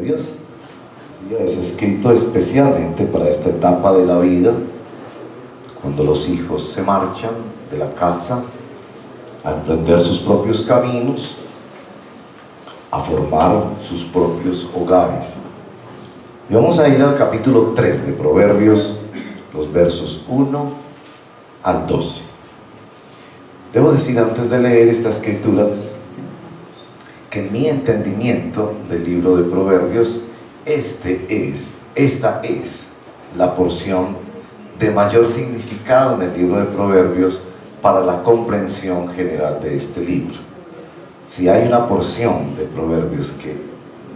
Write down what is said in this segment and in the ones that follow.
Proverbios es escrito especialmente para esta etapa de la vida, cuando los hijos se marchan de la casa a emprender sus propios caminos, a formar sus propios hogares. Y vamos a ir al capítulo 3 de Proverbios, los versos 1 al 12. Debo decir antes de leer esta escritura que en mi entendimiento del libro de Proverbios, esta es la porción de mayor significado en el libro de Proverbios para la comprensión general de este libro. Si hay una porción de Proverbios que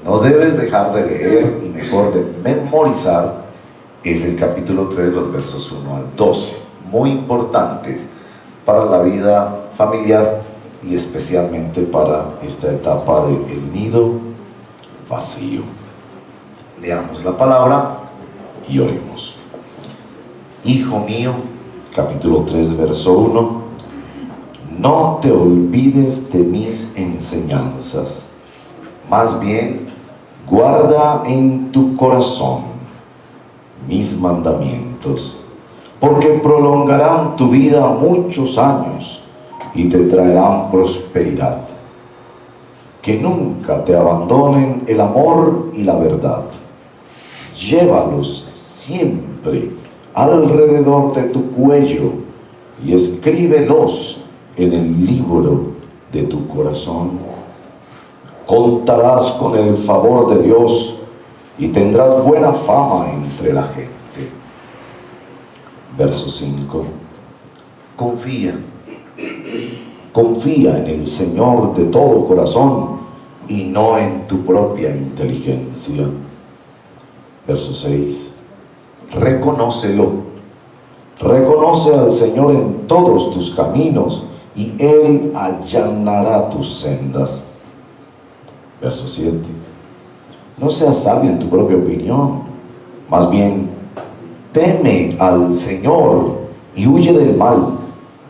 no debes dejar de leer y mejor de memorizar, es el capítulo 3, los versos 1 al 12, muy importantes para la vida familiar y especialmente para esta etapa del nido vacío. Leamos la palabra y oremos. Hijo mío, capítulo 3, verso 1, no te olvides de mis enseñanzas, más bien guarda en tu corazón mis mandamientos, porque prolongarán tu vida muchos años y te traerán prosperidad. Que nunca te abandonen el amor y la verdad. Llévalos siempre alrededor de tu cuello y escríbelos en el libro de tu corazón. Contarás con el favor de Dios y tendrás buena fama entre la gente. Verso 5. Confía en el Señor de todo corazón y no en tu propia inteligencia. Verso 6. Reconoce al Señor en todos tus caminos y Él allanará tus sendas. Verso 7. No seas sabio en tu propia opinión, más bien teme al Señor y huye del mal.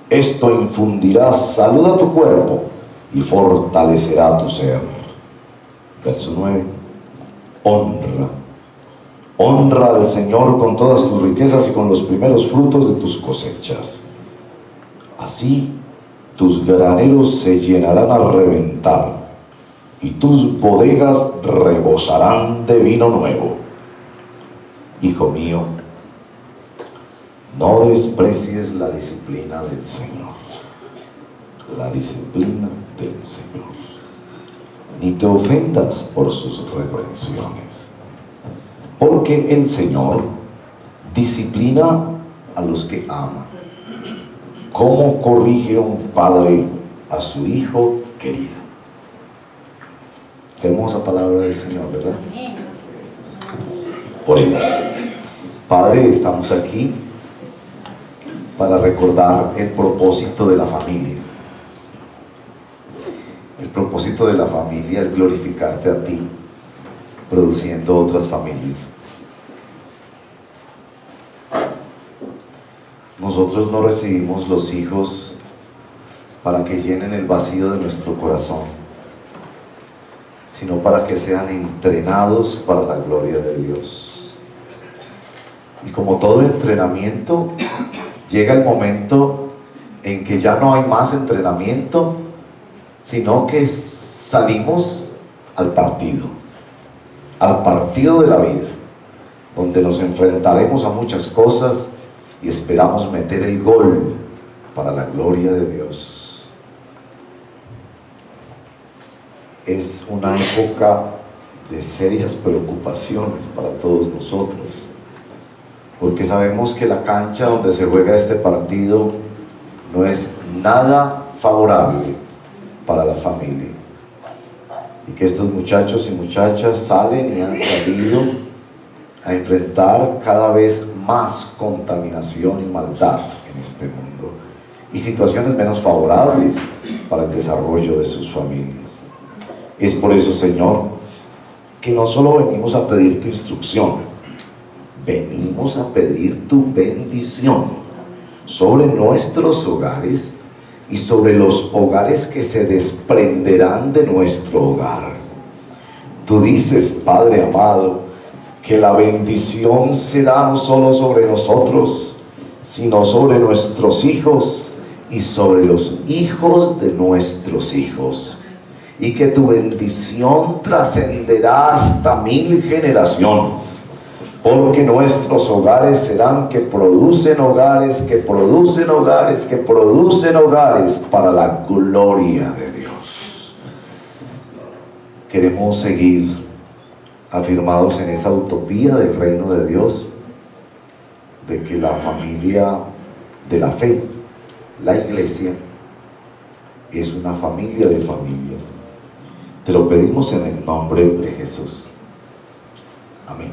Esto infundirá salud a tu cuerpo y fortalecerá tu ser. Verso 9. Honra al Señor con todas tus riquezas y con los primeros frutos de tus cosechas. Así tus graneros se llenarán a reventar y tus bodegas rebosarán de vino nuevo. Hijo mío, no desprecies la disciplina del Señor. La disciplina del Señor. Ni te ofendas por sus reprensiones. Porque el Señor disciplina a los que ama. ¿Cómo corrige un padre a su hijo querido? Qué hermosa palabra del Señor, ¿verdad? Oremos. Padre, estamos aquí para recordar el propósito de la familia. El propósito de la familia es glorificarte a ti, produciendo otras familias. Nosotros no recibimos los hijos para que llenen el vacío de nuestro corazón, sino para que sean entrenados para la gloria de Dios. Y como todo entrenamiento, llega el momento en que ya no hay más entrenamiento, sino que salimos al partido de la vida, donde nos enfrentaremos a muchas cosas y esperamos meter el gol para la gloria de Dios. Es una época de serias preocupaciones para todos nosotros, porque sabemos que la cancha donde se juega este partido no es nada favorable para la familia, y que estos muchachos y muchachas salen y han salido a enfrentar cada vez más contaminación y maldad en este mundo y situaciones menos favorables para el desarrollo de sus familias. Es por eso, Señor, que no solo venimos a pedir tu instrucción, venimos a pedir tu bendición sobre nuestros hogares y sobre los hogares que se desprenderán de nuestro hogar. Tú dices, Padre amado, que la bendición será no solo sobre nosotros, sino sobre nuestros hijos y sobre los hijos de nuestros hijos, y que tu bendición trascenderá hasta 1000 generaciones, porque nuestros hogares serán que producen hogares, que producen hogares, que producen hogares para la gloria de Dios. Queremos seguir afirmados en esa utopía del reino de Dios, de que la familia de la fe, la iglesia, es una familia de familias. Te lo pedimos en el nombre de Jesús. Amén.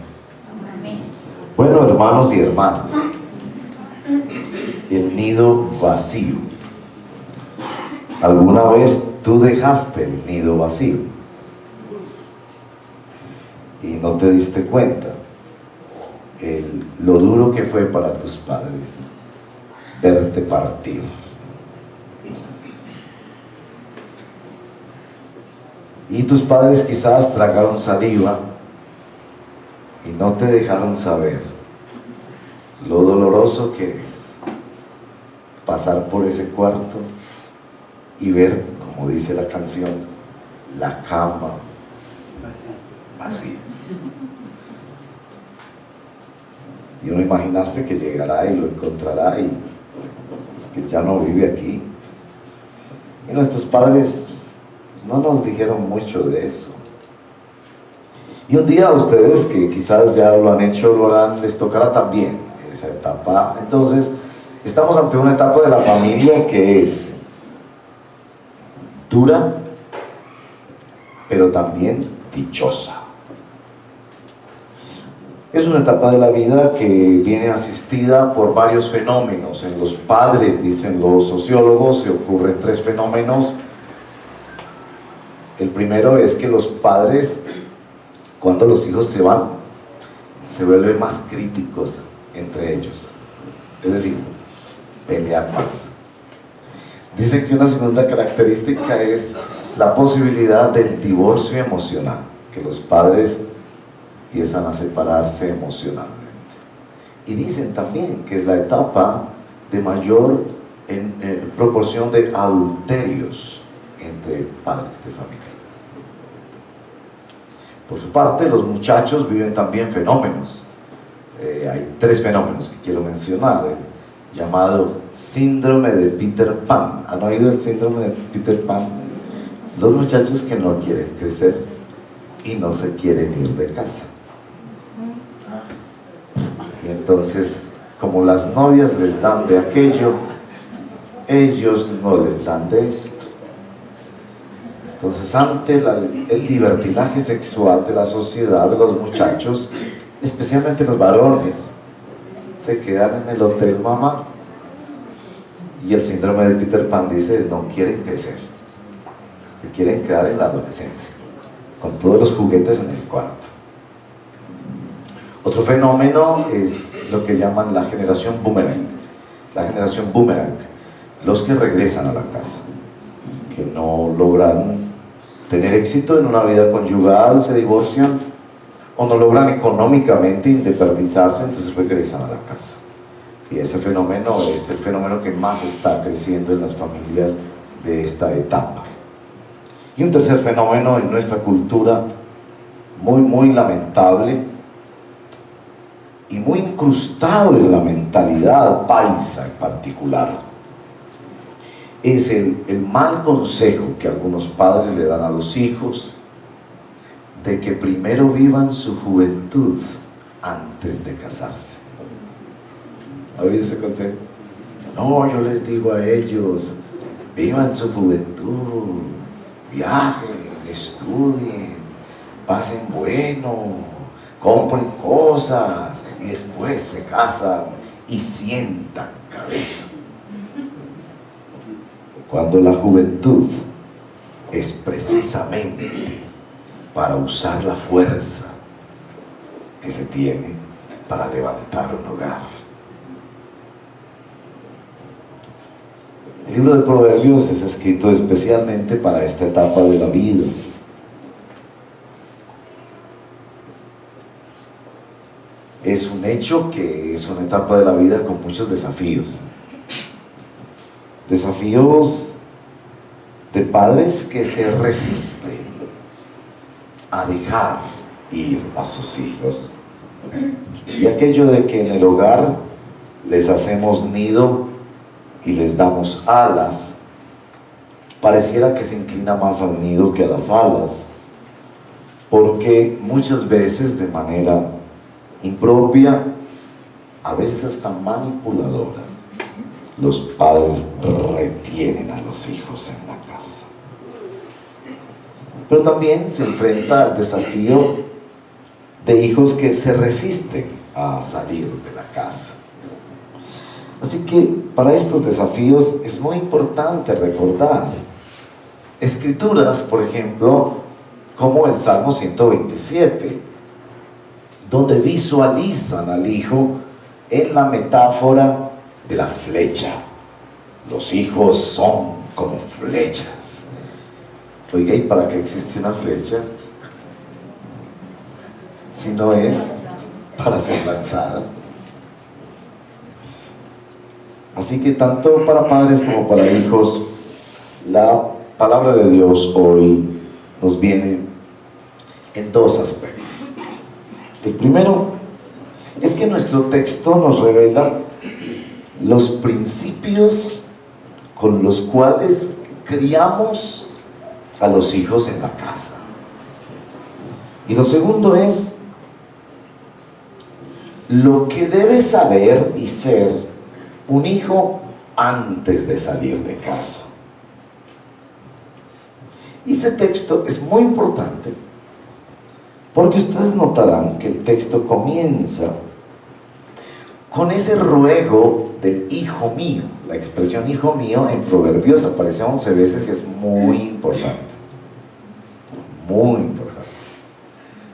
Amén. Bueno, hermanos y hermanas, el nido vacío. ¿Alguna vez tú dejaste el nido vacío y no te diste cuenta lo duro que fue para tus padres verte partir? Y tus padres quizás tragaron saliva y no te dejaron saber lo doloroso que es pasar por ese cuarto y ver, como dice la canción, la cama vacía. Y uno imaginarse que llegará y lo encontrará y es que ya no vive aquí. Y nuestros padres no nos dijeron mucho de eso. Y un día a ustedes, que quizás ya lo han hecho, lo harán, les tocará también esa etapa. Entonces, estamos ante una etapa de la familia que es dura, pero también dichosa. Es una etapa de la vida que viene asistida por varios fenómenos. En los padres, dicen los sociólogos, se ocurren 3 fenómenos. El primero es que los padres, cuando los hijos se van, se vuelven más críticos entre ellos. Es decir, pelean más. Dicen que una segunda característica es la posibilidad del divorcio emocional, que los padres empiezan a separarse emocionalmente. Y dicen también que es la etapa de mayor proporción de adulterios entre padres de familia. Por su parte, los muchachos viven también fenómenos. Hay 3 fenómenos que quiero mencionar. El llamado síndrome de Peter Pan. ¿Han oído el síndrome de Peter Pan? Los muchachos que no quieren crecer y no se quieren ir de casa. Y entonces, como las novias les dan de aquello, ellos no les dan de esto. Entonces, ante el libertinaje sexual de la sociedad, los muchachos, especialmente los varones, se quedan en el hotel mamá. Y el síndrome de Peter Pan dice, no quieren crecer, se quieren quedar en la adolescencia, con todos los juguetes en el cuarto. Otro fenómeno es lo que llaman la generación boomerang. La generación boomerang, los que regresan a la casa, que no logran tener éxito en una vida conyugal, se divorcian, o no logran económicamente independizarse, entonces regresan a la casa. Y ese fenómeno es el fenómeno que más está creciendo en las familias de esta etapa. Y un tercer fenómeno en nuestra cultura, muy lamentable, y muy incrustado en la mentalidad paisa en particular, es el mal consejo que algunos padres le dan a los hijos de que primero vivan su juventud antes de casarse. ¿Ha oído ese consejo? No, yo les digo a ellos, vivan su juventud, viajen, estudien, pasen bueno, compren cosas y después se casan y sientan cabeza. Cuando la juventud es precisamente para usar la fuerza que se tiene para levantar un hogar. El libro de Proverbios es escrito especialmente para esta etapa de la vida. es un hecho que es una etapa de la vida con muchos desafíos. Desafíos de padres que se resisten a dejar ir a sus hijos. Y aquello de que en el hogar les hacemos nido y les damos alas, pareciera que se inclina más al nido que a las alas, porque muchas veces de manera impropia, a veces hasta manipuladora, los padres retienen a los hijos en la casa. Pero también se enfrenta al desafío de hijos que se resisten a salir de la casa. Así que para estos desafíos es muy importante recordar escrituras, por ejemplo, como el Salmo 127, donde visualizan al hijo en la metáfora de la flecha. Los hijos son como flechas. Oiga, ¿y para qué existe una flecha? Si no es para ser lanzada. Así que tanto para padres como para hijos, la palabra de Dios hoy nos viene en dos aspectos. El primero es que nuestro texto nos revela los principios con los cuales criamos a los hijos en la casa. Y lo segundo es lo que debe saber y ser un hijo antes de salir de casa. Y este texto es muy importante porque ustedes notarán que el texto comienza con ese ruego del hijo mío. La expresión hijo mío en Proverbios aparece 11 veces y es muy importante. Muy importante.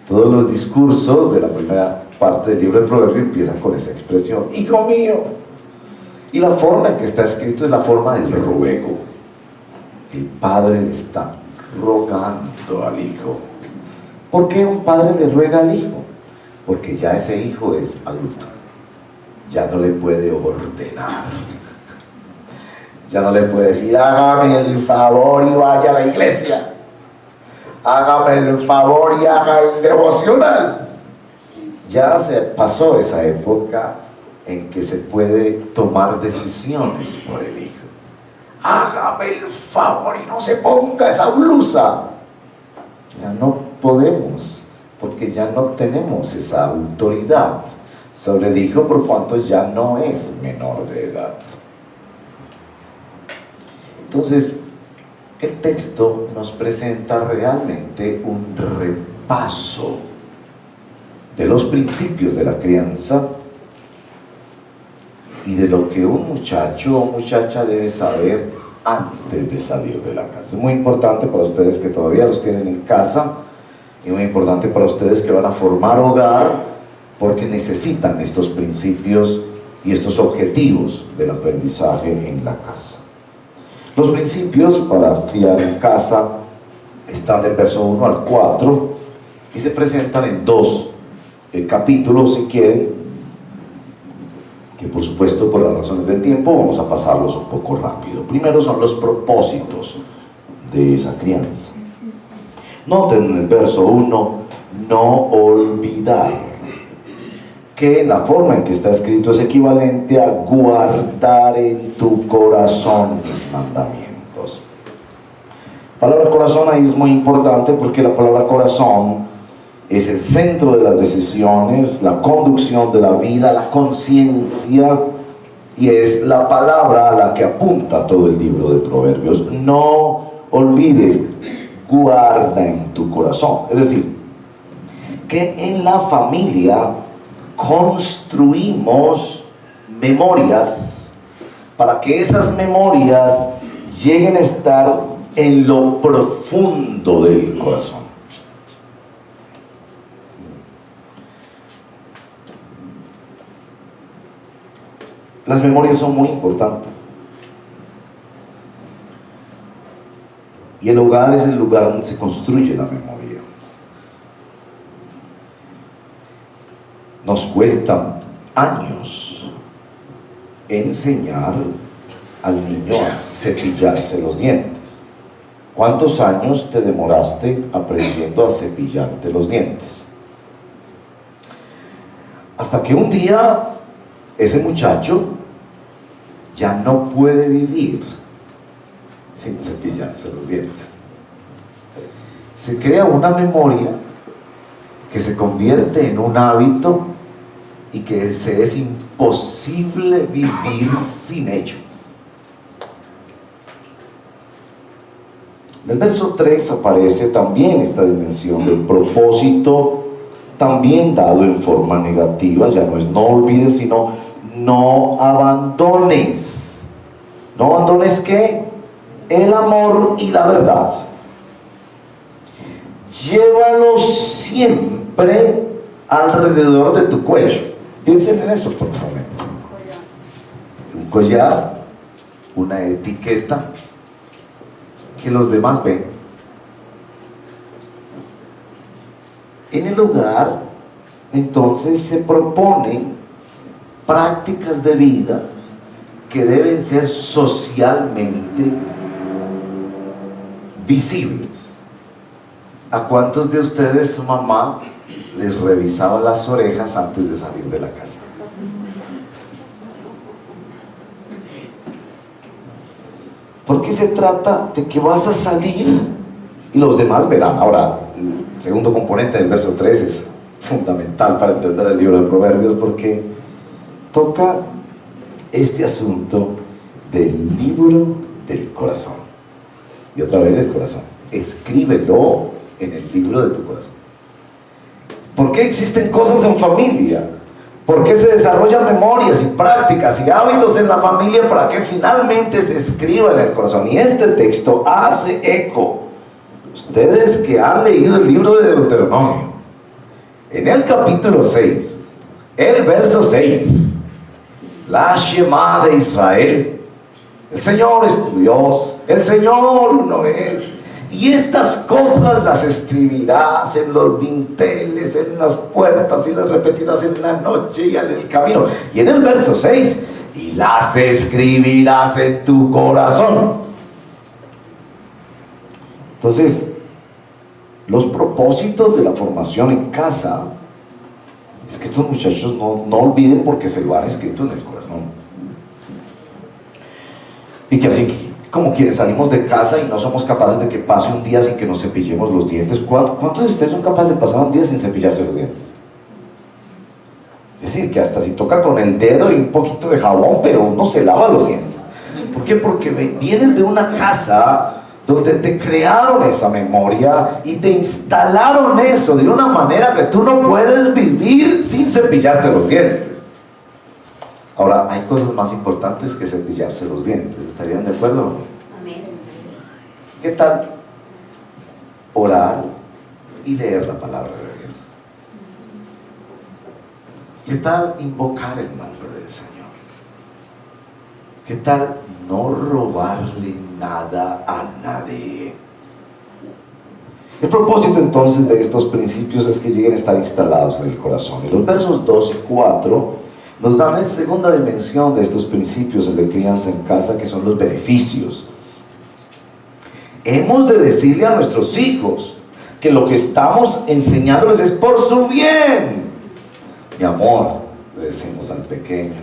Todos los discursos de la primera parte del libro de Proverbios empiezan con esa expresión, hijo mío. Y la forma en que está escrito es la forma del ruego. El padre le está rogando al hijo. ¿Por qué un padre le ruega al hijo? Porque ya ese hijo es adulto. Ya no le puede ordenar. Ya no le puede decir, hágame el favor y vaya a la iglesia. Hágame el favor y haga el devocional. Ya se pasó esa época en que se puede tomar decisiones por el hijo. Hágame el favor y no se ponga esa blusa. Ya no podemos, porque ya no tenemos esa autoridad sobre el hijo, por cuanto ya no es menor de edad. Entonces, el texto nos presenta realmente un repaso de los principios de la crianza y de lo que un muchacho o muchacha debe saber antes de salir de la casa. Es muy importante para ustedes que todavía los tienen en casa y muy importante para ustedes que van a formar hogar, porque necesitan estos principios y estos objetivos del aprendizaje en la casa. Los principios para criar en casa están del verso 1 al 4 y se presentan en dos capítulos, si quieren, que por supuesto por las razones del tiempo vamos a pasarlos un poco rápido. Primero son los propósitos de esa crianza. Noten en el verso 1, no olvidar, que la forma en que está escrito es equivalente a guardar en tu corazón mis mandamientos. La palabra corazón ahí es muy importante porque la palabra corazón es el centro de las decisiones, la conducción de la vida, la conciencia, y es la palabra a la que apunta todo el libro de Proverbios. No olvides, guarda en tu corazón. Es decir, que en la familia construimos memorias para que esas memorias lleguen a estar en lo profundo del corazón. Las memorias son muy importantes. Y el hogar es el lugar donde se construye la memoria. Nos cuesta años enseñar al niño a cepillarse los dientes. ¿Cuántos años te demoraste aprendiendo a cepillarte los dientes? Hasta que un día ese muchacho ya no puede vivir sin cepillarse los dientes. Se crea una memoria que se convierte en un hábito y que es imposible vivir sin ello. En el verso 3 aparece también esta dimensión del propósito, también dado en forma negativa. Ya no es no olvides, sino no abandones. ¿No abandones qué? El amor y la verdad. Llévalo siempre alrededor de tu cuello. Piensen en eso por un momento. Un collar, una etiqueta que los demás ven. En el hogar, entonces, se proponen prácticas de vida que deben ser socialmente visibles. ¿A cuántos de ustedes su mamá les revisaba las orejas antes de salir de la casa? Porque se trata de que vas a salir y los demás verán. Ahora, el segundo componente del verso 3 es fundamental para entender el libro de Proverbios, porque toca este asunto del libro del corazón. Y otra vez el corazón. Escríbelo en el libro de tu corazón. ¿Por qué existen cosas en familia? ¿Por qué se desarrollan memorias y prácticas y hábitos en la familia para que finalmente se escriba en el corazón? Y este texto hace eco. Ustedes que han leído el libro de Deuteronomio, en el capítulo 6, el verso 6, la Shema de Israel, el Señor es tu Dios, el Señor uno es. Y estas cosas las escribirás en los dinteles, en las puertas, y las repetirás en la noche y en el camino. Y en el verso 6, y las escribirás en tu corazón. Entonces, los propósitos de la formación en casa es que estos muchachos no olviden, porque se lo han escrito en el corazón. Y que así como quienes salimos de casa y no somos capaces de que pase un día sin que nos cepillemos los dientes. ¿Cuántos de ustedes son capaces de pasar un día sin cepillarse los dientes? Es decir, que hasta si toca con el dedo y un poquito de jabón, pero uno se lava los dientes. ¿Por qué? Porque vienes de una casa donde te crearon esa memoria y te instalaron eso de una manera que tú no puedes vivir sin cepillarte los dientes. Ahora, hay cosas más importantes que cepillarse los dientes. ¿Estarían de acuerdo? Amén. ¿Qué tal orar y leer la palabra de Dios? ¿Qué tal invocar el nombre del Señor? ¿Qué tal no robarle nada a nadie? El propósito entonces de estos principios es que lleguen a estar instalados en el corazón. Y los versos 2 y 4 nos dan la segunda dimensión de estos principios, el de crianza en casa, que son los beneficios. Hemos de decirle a nuestros hijos que lo que estamos enseñándoles es por su bien. Mi amor, le decimos al pequeño,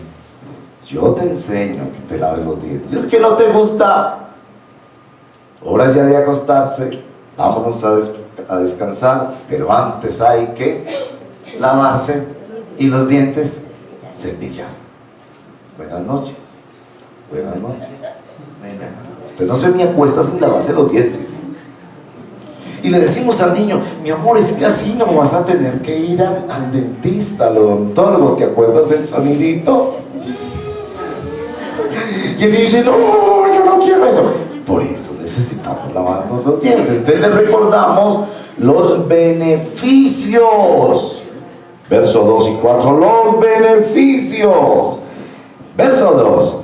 yo te enseño que te laves los dientes. Es que no te gusta. Hora ya de acostarse, vámonos a descansar, pero antes hay que lavarse y los dientes cepillar. Buenas noches. Buenas noches. Usted no se me acuesta sin lavarse los dientes. Y le decimos al niño, mi amor, es que así no vas a tener que ir al dentista, al odontólogo. ¿Te acuerdas del sonidito? Y él dice, no, yo no quiero eso. Por eso necesitamos lavarnos los dientes. Entonces le recordamos los beneficios. Verso 2 y 4, los beneficios. Verso 2,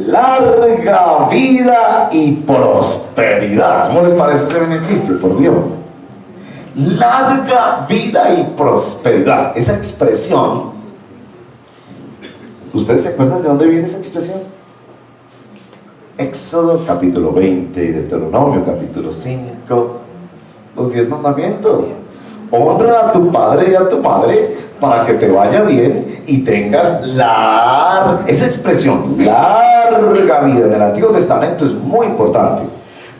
larga vida y prosperidad. ¿Cómo les parece ese beneficio? Por Dios. Larga vida y prosperidad. Esa expresión ¿Ustedes se acuerdan de dónde viene esa expresión? Éxodo capítulo 20 y Deuteronomio capítulo 5, los 10 mandamientos. Honra a tu padre y a tu madre para que te vaya bien y tengas esa expresión, larga vida en el Antiguo Testamento es muy importante.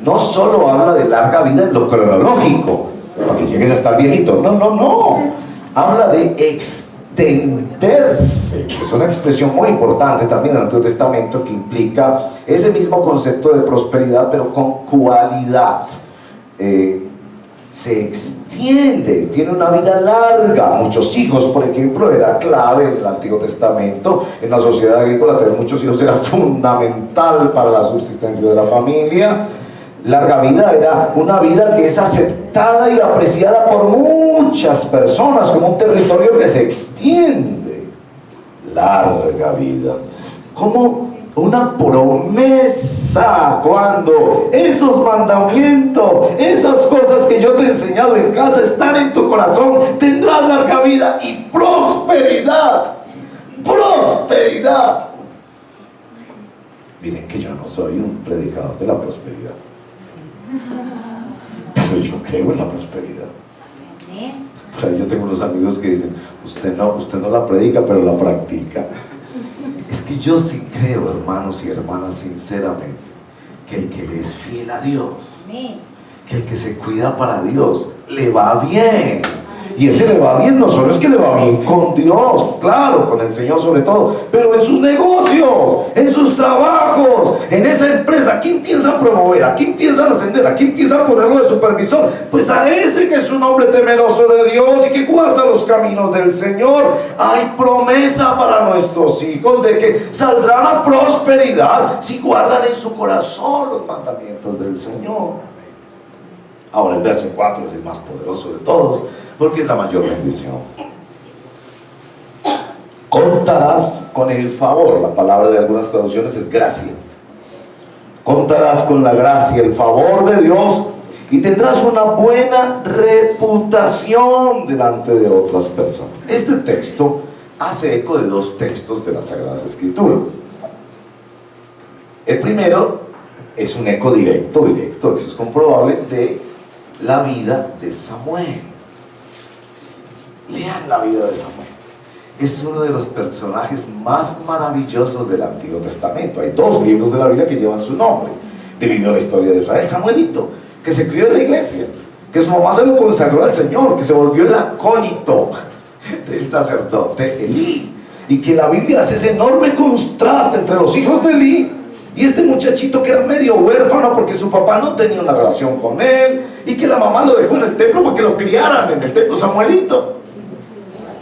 No solo habla de larga vida en lo cronológico, para que llegues a estar viejito, no. Habla de extenderse, que es una expresión muy importante también en el Antiguo Testamento, que implica ese mismo concepto de prosperidad, pero con cualidad. Se extiende, tiene una vida larga. Muchos hijos, por ejemplo, era clave en el Antiguo Testamento. En la sociedad agrícola tener muchos hijos era fundamental para la subsistencia de la familia. Larga vida era una vida que es aceptada y apreciada por muchas personas como un territorio que se extiende. Larga vida, como una promesa, cuando esos mandamientos, esas cosas que yo te he enseñado en casa están en tu corazón, tendrás larga vida y prosperidad. Prosperidad. Miren que yo no soy un predicador de la prosperidad, pero yo creo en la prosperidad. Por ahí yo tengo unos amigos que dicen, usted no la predica, pero la practica. Es que yo sí creo, hermanos y hermanas, sinceramente, que el que le es fiel a Dios, que el que se cuida para Dios, le va bien. Y ese le va bien, no solo es que le va bien con Dios, claro, con el Señor sobre todo, pero en sus negocios, en sus trabajos, en esa empresa. ¿A quién piensan promover? ¿A quién piensan ascender? ¿A quién piensan ponerlo de supervisor? Pues a ese que es un hombre temeroso de Dios y que guarda los caminos del Señor. Hay promesa para nuestros hijos de que saldrán a prosperidad si guardan en su corazón los mandamientos del Señor. Ahora el verso 4 es el más poderoso de todos, porque es la mayor bendición. Contarás con el favor. La palabra de algunas traducciones es gracia. Contarás con la gracia, el favor de Dios, y tendrás una buena reputación delante de otras personas. Este texto hace eco de dos textos de las Sagradas Escrituras. El primero es un eco directo, eso es comprobable, de la vida de Samuel. Lean la vida de Samuel. Es uno de los personajes más maravillosos del Antiguo Testamento. Hay dos libros de la Biblia que llevan su nombre, dividido la historia de Israel. Samuelito, que se crió en la iglesia, que su mamá se lo consagró al Señor, que se volvió el acólito del sacerdote Elí, y que la Biblia hace ese enorme contraste entre los hijos de Elí y este muchachito que era medio huérfano porque su papá no tenía una relación con él, y que la mamá lo dejó en el templo para que lo criaran en el templo. Samuelito.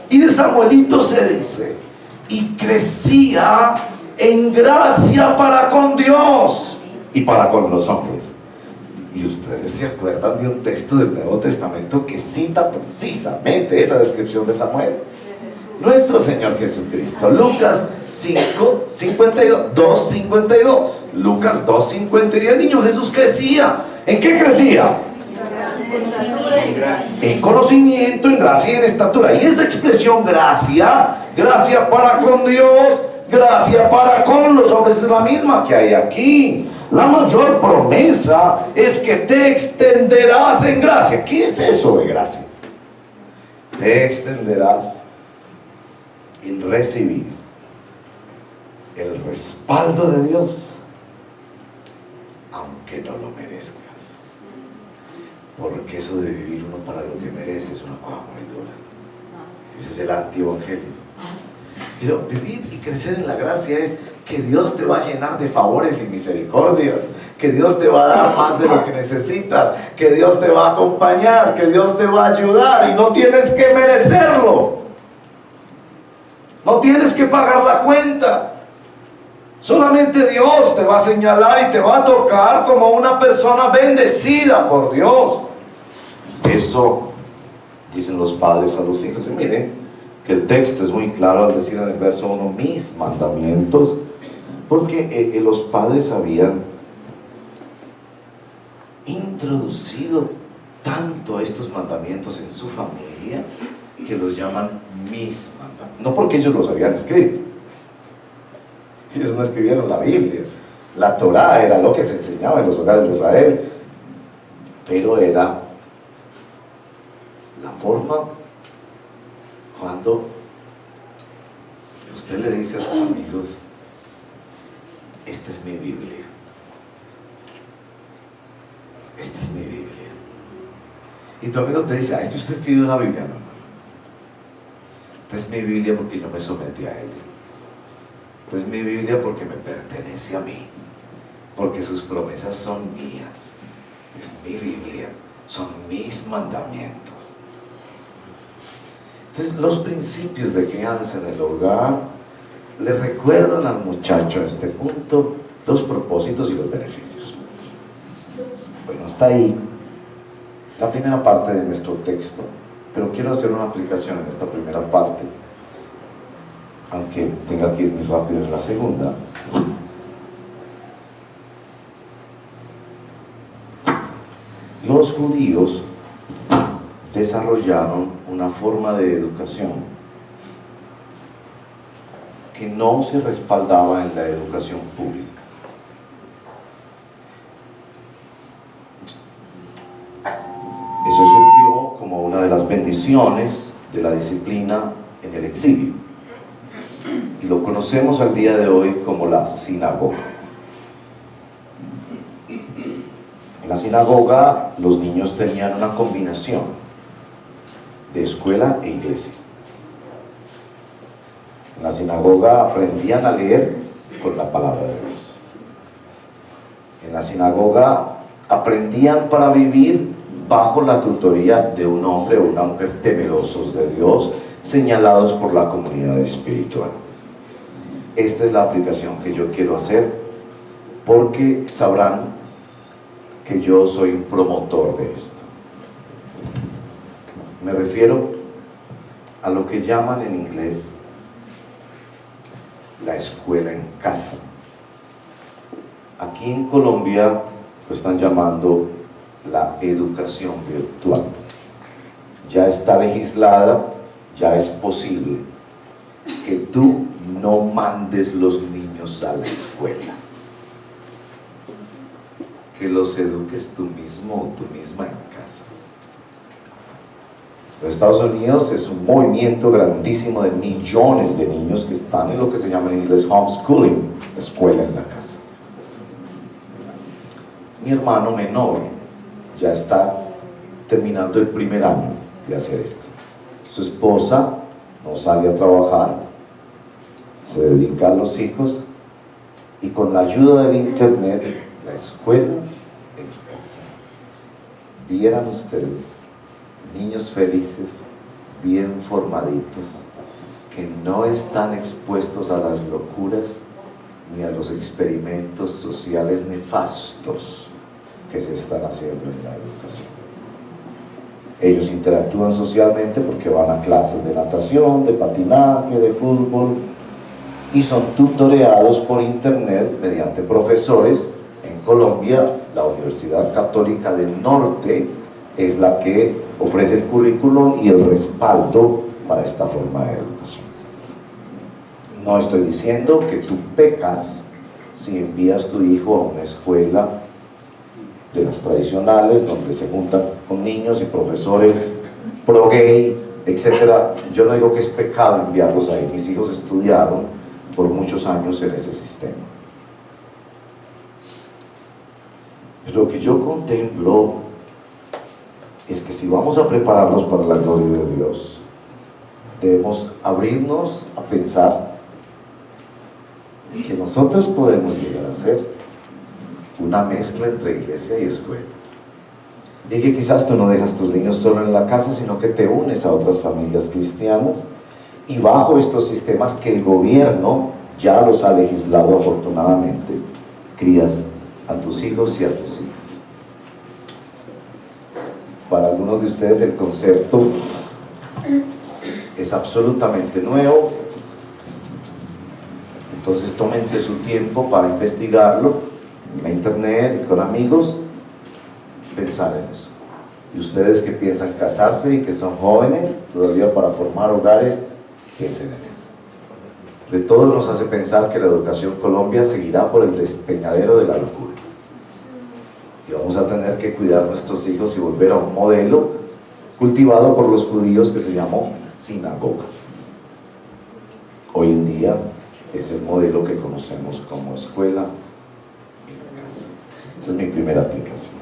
Y de Samuelito se dice, y crecía en gracia para con Dios y para con los hombres. Y ustedes se acuerdan de un texto del Nuevo Testamento que cita precisamente esa descripción de Samuel. Nuestro Señor Jesucristo. Lucas 5:52, 2:52. Lucas 2:52. El niño Jesús crecía. ¿En qué crecía? En conocimiento, en gracia y en estatura. Y esa expresión gracia para con Dios, gracia para con los hombres, es la misma que hay aquí. La mayor promesa es que te extenderás en gracia. ¿Qué es eso de gracia? Te extenderás en recibir el respaldo de Dios, aunque no lo merezcas. Porque eso de vivir uno para lo que merece es una cosa muy dura. Ese es el antievangelio. Pero vivir y crecer en la gracia es que Dios te va a llenar de favores y misericordias, que Dios te va a dar más de lo que necesitas, que Dios te va a acompañar, que Dios te va a ayudar, y no tienes que merecerlo. No tienes que pagar la cuenta. Solamente Dios te va a señalar y te va a tocar como una persona bendecida por Dios. Eso dicen los padres a los hijos. Y miren que el texto es muy claro al decir en el verso 1, mis mandamientos, porque los padres habían introducido tanto estos mandamientos en su familia que los llaman mis mandamientos. No porque ellos los habían escrito, Ellos no escribieron la Biblia. La Torá era lo que se enseñaba en los hogares de Israel, pero era la forma cuando usted le dice a sus amigos: esta es mi Biblia, esta es mi Biblia. Y tu amigo te dice: ay, que usted escribió una Biblia. No, no, no. Esta es mi Biblia porque yo me sometí a ella. Esta es mi Biblia porque me pertenece a mí, porque sus promesas son mías. Es mi Biblia, son mis mandamientos. Entonces, los principios de crianza en el hogar le recuerdan al muchacho a este punto los propósitos y los beneficios. Bueno, hasta ahí la primera parte de nuestro texto, pero quiero hacer una aplicación en esta primera parte, aunque tenga que ir muy rápido en la segunda. Los judíos desarrollaron una forma de educación que no se respaldaba en la educación pública. Eso surgió como una de las bendiciones de la disciplina en el exilio, y lo conocemos al día de hoy como la sinagoga. En la sinagoga los niños tenían una combinación de escuela e iglesia. En la sinagoga aprendían a leer con la palabra de Dios. En la sinagoga aprendían para vivir bajo la tutoría de un hombre o una mujer temerosos de Dios, señalados por la comunidad espiritual. Esta es la aplicación que yo quiero hacer, porque sabrán que yo soy un promotor de esto. Me refiero a lo que llaman en inglés la escuela en casa. Aquí en Colombia lo están llamando la educación virtual. Ya está legislada, ya es posible que tú no mandes los niños a la escuela, que los eduques tú mismo o tú misma en casa. En Estados Unidos es un movimiento grandísimo de millones de niños que están en lo que se llama en inglés homeschooling, escuela en la casa. Mi hermano menor ya está terminando el primer año de hacer esto. Su esposa no sale a trabajar, se dedica a los hijos, y con la ayuda del internet, la escuela en casa. Vieran ustedes niños felices, bien formaditos, que no están expuestos a las locuras ni a los experimentos sociales nefastos que se están haciendo en la educación. Ellos interactúan socialmente porque van a clases de natación, de patinaje, de fútbol, y son tutoreados por internet mediante profesores. En Colombia, la Universidad Católica del Norte es la que ofrece el currículum y el respaldo para esta forma de educación. No estoy diciendo que tú pecas si envías tu hijo a una escuela de las tradicionales, donde se juntan con niños y profesores pro-gay, etc. Yo no digo que es pecado enviarlos ahí. Mis hijos estudiaron por muchos años en ese sistema. Lo que yo contemplo es que si vamos a prepararnos para la gloria de Dios, debemos abrirnos a pensar que nosotros podemos llegar a ser una mezcla entre iglesia y escuela. Y que quizás tú no dejas tus niños solo en la casa, sino que te unes a otras familias cristianas, y bajo estos sistemas que el gobierno ya los ha legislado afortunadamente, crías a tus hijos y a tus hijas. Para algunos de ustedes el concepto es absolutamente nuevo, entonces tómense su tiempo para investigarlo en la internet y con amigos, pensar en eso. Y ustedes que piensan casarse y que son jóvenes todavía para formar hogares, piensen en eso. de todo nos hace pensar que la educación en Colombia seguirá por el despeñadero de la locura. Y vamos a tener que cuidar a nuestros hijos y volver a un modelo cultivado por los judíos que se llamó sinagoga. Hoy en día es el modelo que conocemos como escuela en casa. Esa es mi primera aplicación.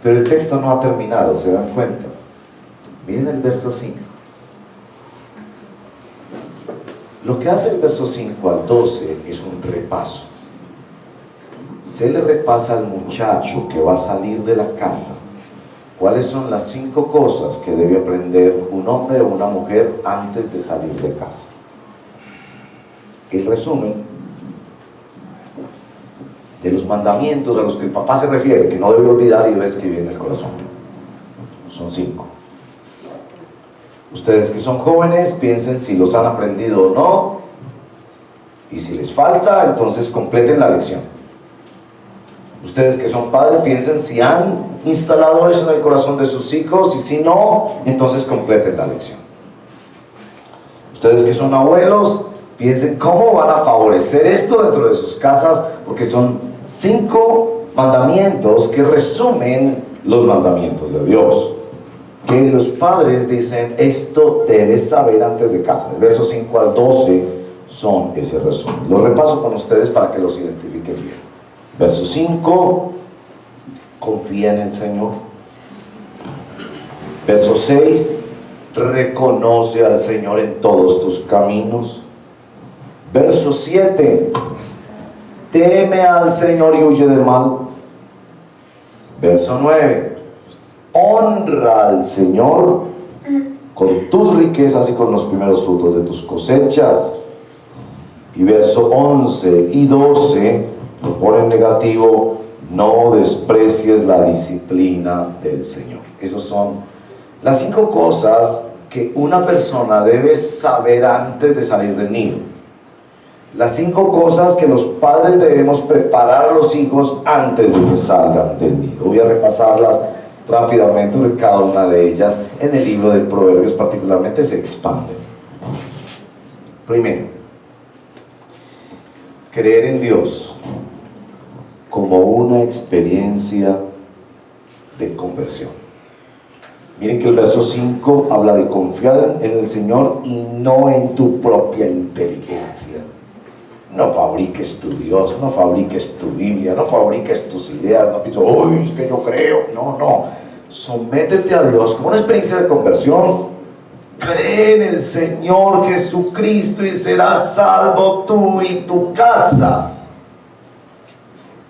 Pero el texto no ha terminado, ¿se dan cuenta? Miren el verso 5. Lo que hace el verso 5 al 12 es un repaso. Se le repasa al muchacho que va a salir de la casa cuáles son las 5 cosas que debe aprender un hombre o una mujer antes de salir de casa. El resumen de los mandamientos a los que el papá se refiere, que no debe olvidar y debe escribir en el corazón. Son 5. Ustedes que son jóvenes, piensen si los han aprendido o no, y si les falta, entonces completen la lección. Ustedes que son padres, piensen si han instalado eso en el corazón de sus hijos, y si no, entonces completen la lección. Ustedes que son abuelos, piensen cómo van a favorecer esto dentro de sus casas, porque son 5 mandamientos que resumen los mandamientos de Dios. Que los padres dicen, esto debes saber antes de casa. El verso 5 al 12 son ese resumen. Los repaso con ustedes para que los identifiquen bien. Verso 5, confía en el Señor. Verso 6, reconoce al Señor en todos tus caminos. Verso 7, teme al Señor y huye del mal. Verso 9, honra al Señor con tus riquezas y con los primeros frutos de tus cosechas. Y verso 11 y 12 lo pone en negativo, no desprecies la disciplina del Señor. Esas son las 5 cosas que una persona debe saber antes de salir del nido. Las 5 cosas que los padres debemos preparar a los hijos antes de que salgan del nido. Voy a repasarlas rápidamente, porque cada una de ellas en el libro de Proverbios particularmente se expande. Primero, creer en Dios como una experiencia de conversión. Miren que el verso 5 habla de confiar en el Señor y no en tu propia inteligencia. No fabriques tu Dios, no fabriques tu Biblia, no fabriques tus ideas, no pienses, uy, es que yo creo. No. Sométete a Dios como una experiencia de conversión. Cree en el Señor Jesucristo y serás salvo tú y tu casa.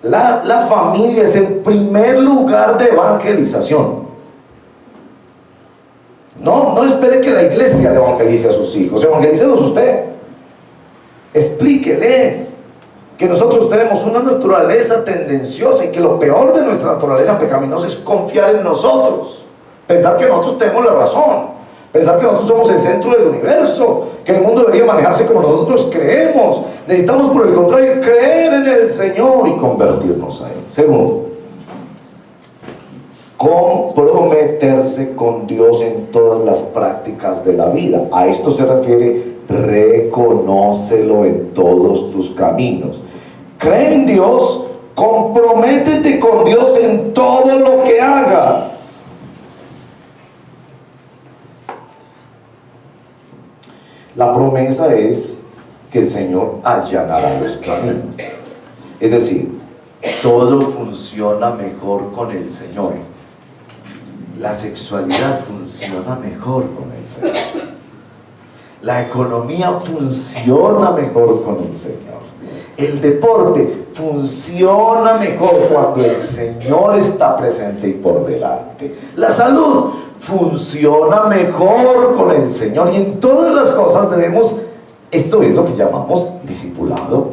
La familia es el primer lugar de evangelización. No espere que la iglesia le evangelice a sus hijos, evangelícelos usted. Explíqueles que nosotros tenemos una naturaleza tendenciosa y que lo peor de nuestra naturaleza pecaminosa es confiar en nosotros, pensar que nosotros tenemos la razón, pensar que nosotros somos el centro del universo, que el mundo debería manejarse como nosotros creemos. Necesitamos, por el contrario, creer en el Señor y convertirnos a Él. Segundo, comprometerse con Dios en todas las prácticas de la vida. A esto se refiere, reconócelo en todos tus caminos. Cree en Dios, comprométete con Dios en todo lo que hagas. La promesa es que el Señor allanará los caminos. Es decir, todo funciona mejor con el Señor. La sexualidad funciona mejor con el Señor. La economía funciona mejor con el Señor. El deporte funciona mejor cuando el Señor está presente y por delante. La salud funciona mejor con el Señor. Y en todas las cosas debemos, esto es lo que llamamos discipulado.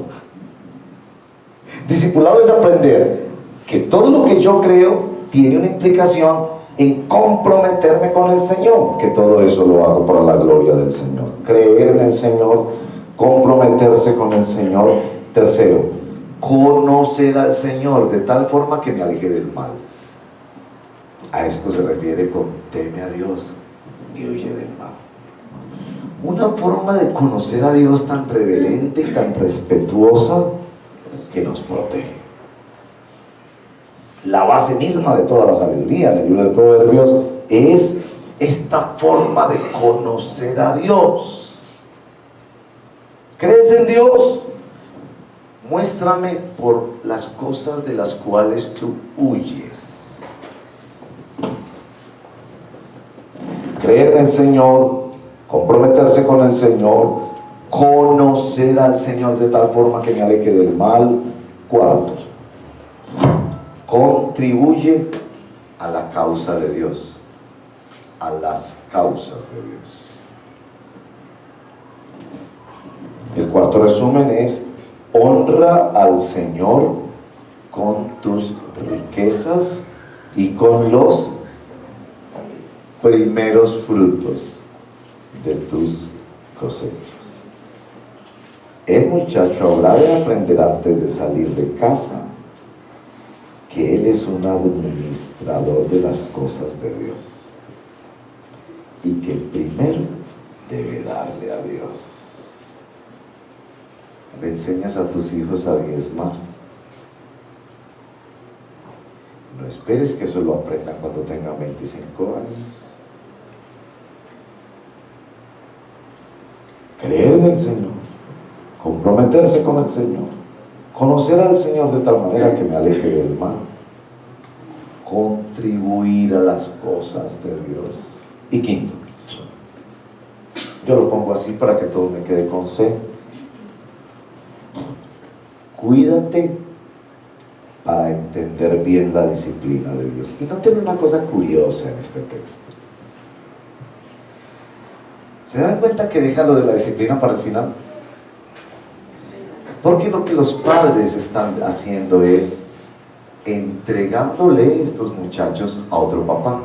Discipulado es aprender que todo lo que yo creo tiene una implicación en comprometerme con el Señor, que todo eso lo hago para la gloria del Señor. Creer en el Señor, comprometerse con el Señor. Tercero, conocer al Señor de tal forma que me aleje del mal. A esto se refiere con teme a Dios y huye del mal. una forma de conocer a Dios tan reverente y tan respetuosa que nos protege. La base misma de toda la sabiduría en el libro de Proverbios es esta forma de conocer a Dios. ¿Crees en Dios? Muéstrame por las cosas de las cuales tú huyes. Creer en el Señor, comprometerse con el Señor, conocer al Señor de tal forma que me aleje del mal. Cuarto, contribuye a la causa de Dios, a las causas de Dios. El cuarto resumen es: honra al Señor con tus riquezas y con los primeros frutos de tus cosechas. El muchacho habrá de aprender antes de salir de casa que él es un administrador de las cosas de Dios y que primero debe darle a Dios. ¿Le enseñas a tus hijos a diezmar? No esperes que eso lo aprendan cuando tengan 25 años. Creer en el Señor, comprometerse con el Señor, conocer al Señor de tal manera que me aleje del mal, contribuir a las cosas de Dios. Y quinto, yo lo pongo así para que todo me quede con C: cuídate para entender bien la disciplina de Dios. Y noten una cosa curiosa en este texto. ¿Se dan cuenta que deja lo de la disciplina para el final? Porque lo que los padres están haciendo es entregándole estos muchachos a otro papá.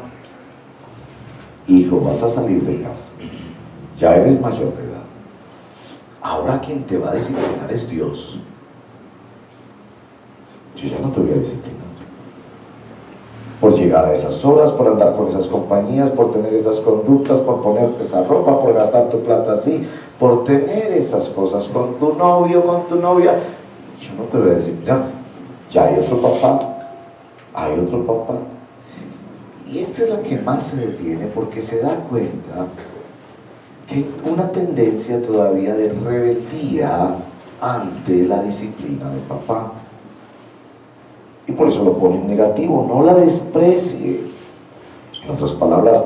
Hijo, vas a salir de casa, ya eres mayor de edad, ahora quien te va a disciplinar es Dios. Yo ya no te voy a disciplinar por llegar a esas horas, por andar con esas compañías, por tener esas conductas, por ponerte esa ropa, por gastar tu plata así, por tener esas cosas con tu novio, con tu novia. Yo no te voy a disciplinar. Ya hay otro papá, hay otro papá. Y esta es la que más se detiene, porque se da cuenta que hay una tendencia todavía de rebeldía ante la disciplina de papá. Y por eso lo pone en negativo: no la desprecie. En otras palabras,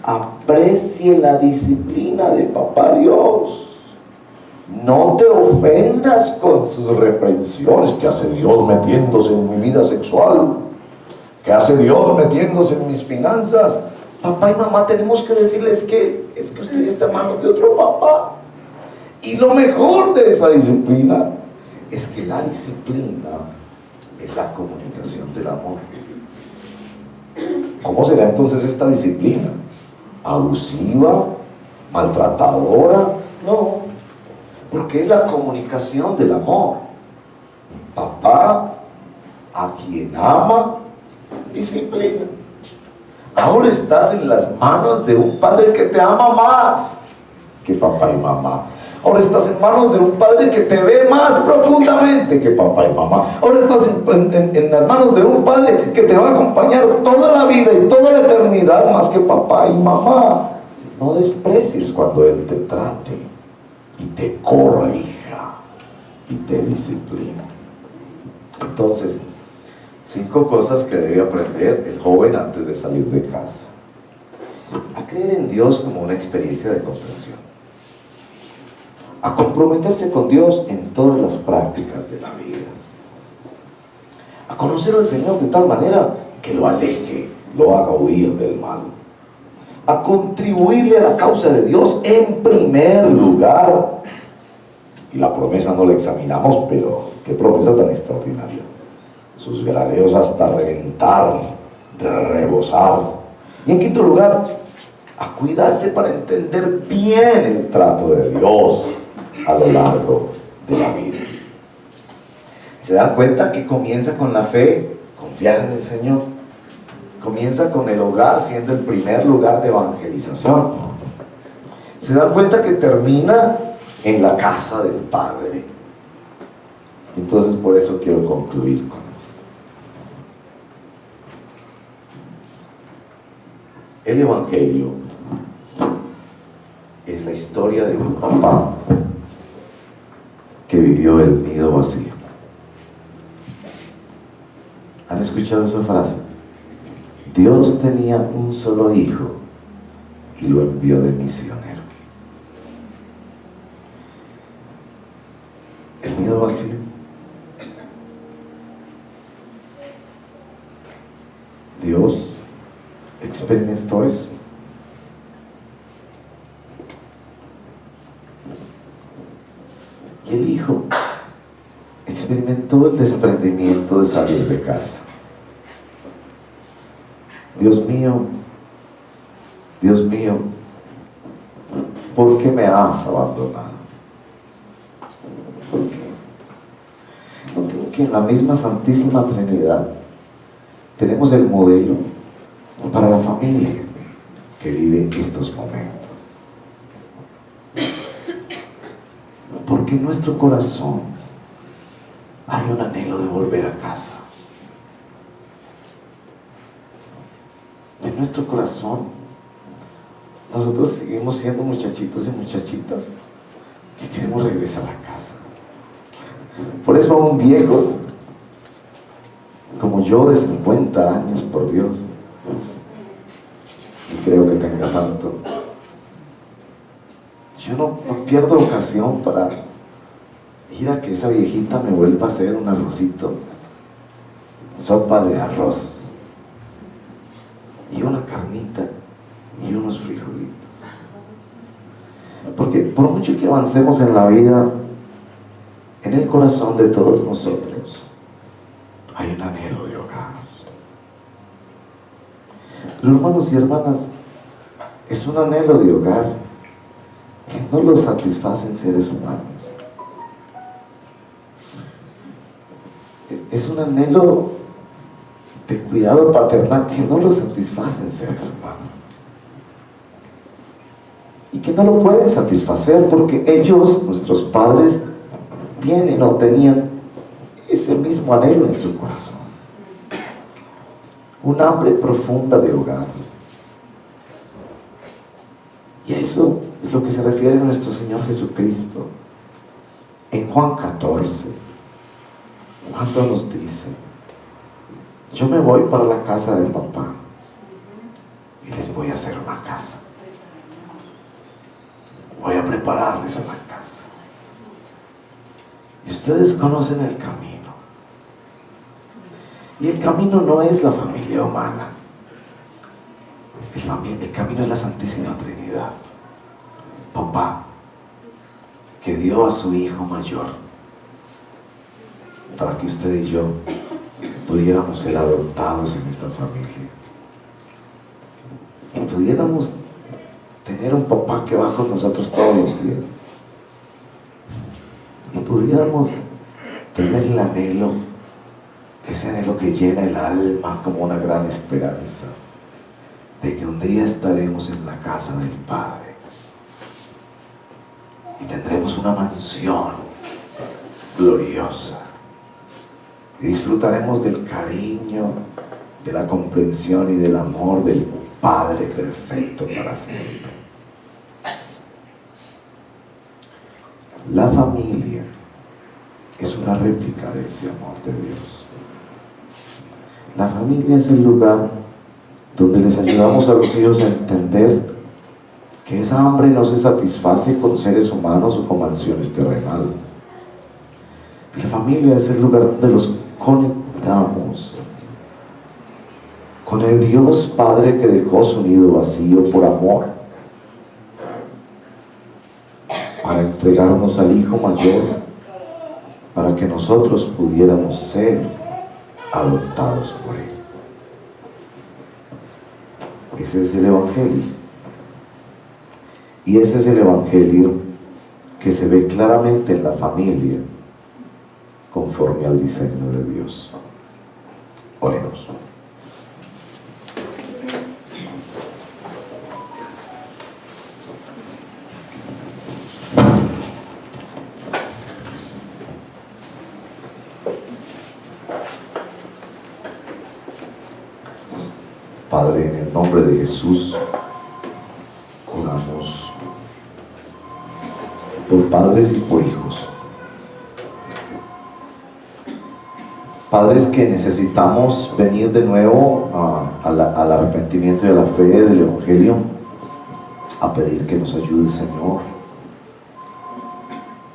aprecie la disciplina de papá Dios. No te ofendas con sus reprensiones. ¿Qué hace Dios metiéndose en mi vida sexual? ¿Qué hace Dios metiéndose en mis finanzas? Papá y mamá tenemos que decirles que es que usted está en manos de otro papá. Y lo mejor de esa disciplina es que la disciplina es la comunicación del amor. ¿Cómo será entonces esta disciplina? ¿Abusiva? ¿Maltratadora? No, porque es la comunicación del amor. Papá, a quien ama, disciplina. Ahora estás en las manos de un padre que te ama más que papá y mamá. Ahora estás en manos de un padre que te ve más profundamente que papá y mamá. Ahora estás en las manos de un padre que te va a acompañar toda la vida y toda la eternidad más que papá y mamá. No desprecies cuando Él te trate y te corrija y te disciplina. Entonces, 5 cosas que debe aprender el joven antes de salir de casa: a creer en Dios como una experiencia de conversión, a comprometerse con Dios en todas las prácticas de la vida, a conocer al Señor de tal manera que lo aleje, lo haga huir del mal, a contribuirle a la causa de Dios en primer lugar. Y la promesa no la examinamos, pero qué promesa tan extraordinaria: sus gradeos hasta reventar, rebosar. Y en quinto lugar, a cuidarse para entender bien el trato de Dios a lo largo de la vida. ¿Se dan cuenta que comienza con la fe? Confiar en el Señor. Comienza con el hogar siendo el primer lugar de evangelización. se dan cuenta que termina en la casa del Padre. Entonces por eso quiero concluir con esto. El Evangelio es la historia de un papá que vivió el nido vacío. ¿Han escuchado esa frase? Dios tenía un solo hijo y lo envió de misionero. El nido vacío. Dios experimentó eso. Y el hijo experimentó el desprendimiento de salir de casa. Dios mío, ¿por qué me has abandonado? ¿Por qué? ¿No que en la misma Santísima Trinidad tenemos el modelo para la familia que vive estos momentos? Porque en nuestro corazón hay un anhelo de volver a casa. En nuestro corazón nosotros seguimos siendo muchachitos y muchachitas que queremos regresar a casa. Por eso aún viejos como yo de 50 años, por Dios, y creo que tenga tanto, yo no pierdo ocasión para ir a que esa viejita me vuelva a hacer un arrocito, sopa de arroz y una carnita y unos frijolitos. Porque por mucho que avancemos en la vida, en el corazón de todos nosotros hay un anhelo de hogar. Pero hermanos y hermanas, es un anhelo de hogar que no lo satisfacen seres humanos. Es un anhelo de cuidado paternal que no lo satisfacen seres humanos. Y que no lo pueden satisfacer porque ellos, nuestros padres, tienen o tenían ese mismo anhelo en su corazón. Un hambre profunda de hogar. Y a eso es lo que se refiere nuestro Señor Jesucristo. En Juan 14, cuando nos dice: yo me voy para la casa del papá y les voy a hacer una casa. Voy a prepararles una casa. Y ustedes conocen el camino. Y el camino no es la familia humana. El camino es la Santísima Trinidad. Papá, que dio a su hijo mayor para que usted y yo pudiéramos ser adoptados en esta familia. Y pudiéramos tener un papá que va con nosotros todos los días. Y pudiéramos tener el anhelo, ese anhelo que llena el alma como una gran esperanza, de que un día estaremos en la casa del Padre y tendremos una mansión gloriosa y disfrutaremos del cariño, de la comprensión y del amor del Padre perfecto para siempre. La familia es una réplica de ese amor de Dios. La familia es el lugar donde les ayudamos a los hijos a entender que esa hambre no se satisface con seres humanos o con mansiones terrenales. La familia es el lugar donde los conectamos con el Dios Padre que dejó su nido vacío por amor, para entregarnos al Hijo mayor, para que nosotros pudiéramos ser adoptados por Él. Ese es el Evangelio. Y ese es el Evangelio que se ve claramente en la familia, conforme al diseño de Dios. Oremos. Padre, en el nombre de Jesús, oramos por padres y por hijos. Padres que necesitamos venir de nuevo al arrepentimiento y a la fe del Evangelio, a pedir que nos ayude, Señor,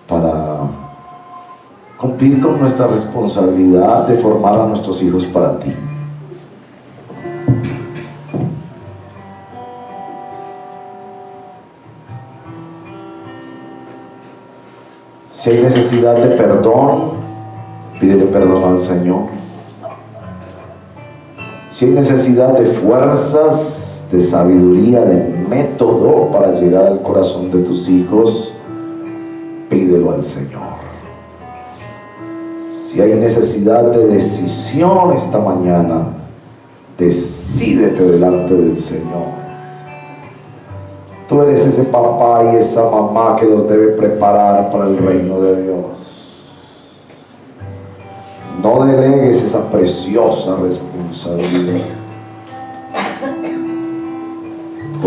para cumplir con nuestra responsabilidad de formar a nuestros hijos para ti. Si hay necesidad de perdón, pídele perdón al Señor. Si hay necesidad de fuerzas, de sabiduría, de método para llegar al corazón de tus hijos, pídelo al Señor. Si hay necesidad de decisión esta mañana, decídete delante del Señor. Tú eres ese papá y esa mamá que los debe preparar para el reino de Dios. No delegues esa preciosa responsabilidad.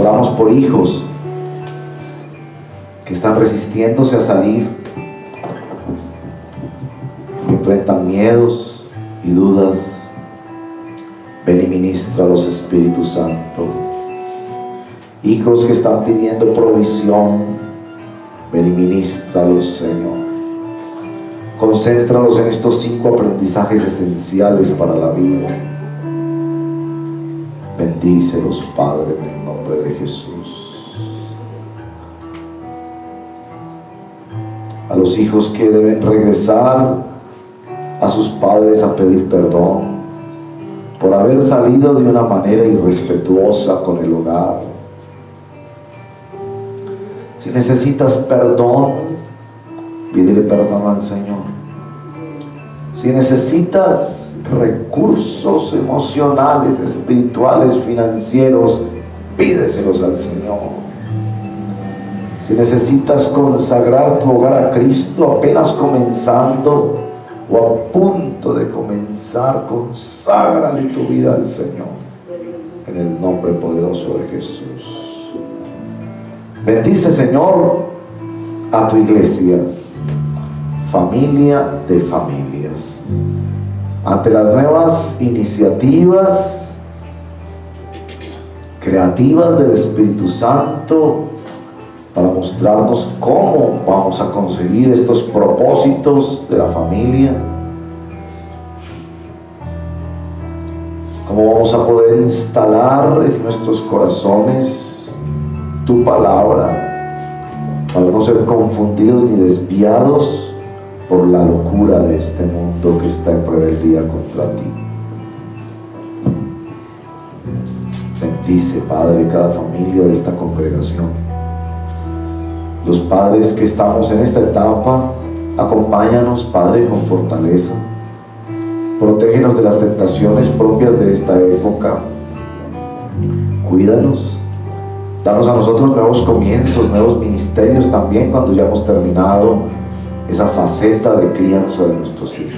Oramos por hijos que están resistiéndose a salir, que enfrentan miedos y dudas. Ven y ministra a los Espíritu Santo. Hijos que están pidiendo provisión, ven y ministralos, Señor. Concéntralos en estos 5 aprendizajes esenciales para la vida. Bendícelos, Padre, en el nombre de Jesús. A los hijos que deben regresar a sus padres a pedir perdón por haber salido de una manera irrespetuosa con el hogar. Si necesitas perdón, pídele perdón al Señor. Si necesitas recursos emocionales, espirituales, financieros, pídeselos al Señor. Si necesitas consagrar tu hogar a Cristo, apenas comenzando o a punto de comenzar, conságrale tu vida al Señor, en el nombre poderoso de Jesús. Bendice, Señor, a tu iglesia, familia de familias, ante las nuevas iniciativas creativas del Espíritu Santo para mostrarnos cómo vamos a conseguir estos propósitos de la familia, cómo vamos a poder instalar en nuestros corazones tu palabra, para no ser confundidos ni desviados por la locura de este mundo que está en rebeldía contra ti. Bendice, Padre, cada familia de esta congregación. Los padres que estamos en esta etapa, acompáñanos, Padre, con fortaleza. Protégenos de las tentaciones propias de esta época. Cuídanos. Danos a nosotros nuevos comienzos, nuevos ministerios también cuando ya hemos terminado esa faceta de crianza de nuestros hijos.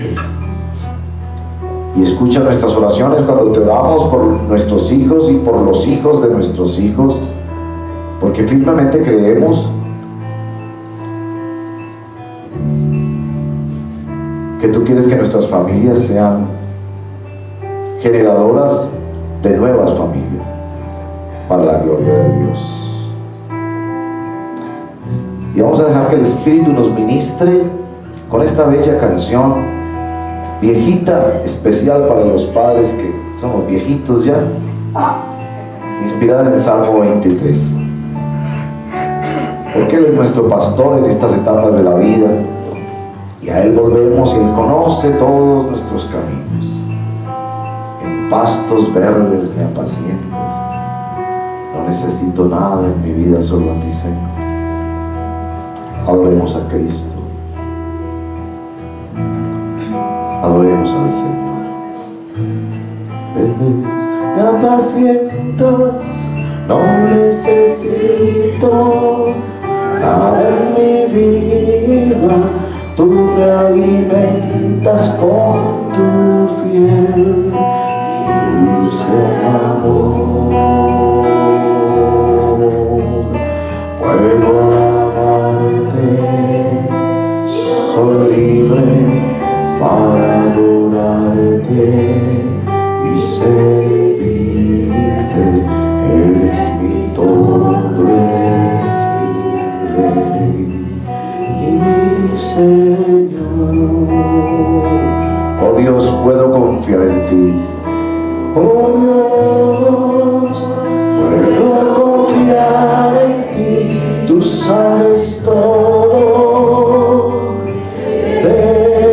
Y escucha nuestras oraciones cuando te oramos por nuestros hijos y por los hijos de nuestros hijos, porque firmemente creemos que tú quieres que nuestras familias sean generadoras de nuevas familias para la gloria de Dios. Y vamos a dejar que el Espíritu nos ministre con esta bella canción, viejita, especial para los padres que somos viejitos ya, inspirada en el Salmo 23. Porque Él es nuestro pastor en estas etapas de la vida, y a Él volvemos y Él conoce todos nuestros caminos. En pastos verdes me apacientas. No necesito nada en mi vida, solo a ti, Señor. Adoremos a Cristo. Adoremos al Señor. Me apacientas, no necesito nada en mi vida. Tú me alimentas con tu fiel dulce amor. Puedo amarte, soy libre para adorarte y servirte. Eres mi todo, eres mi rey y mi Señor. Oh Dios, puedo confiar en ti. Oh Dios, puedo confiar en ti. Tú sabes todo de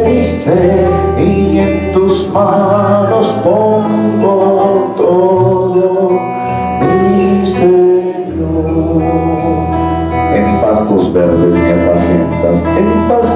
mi ser y en tus manos pongo todo, mi Señor. En pastos verdes me apacientas, en pastos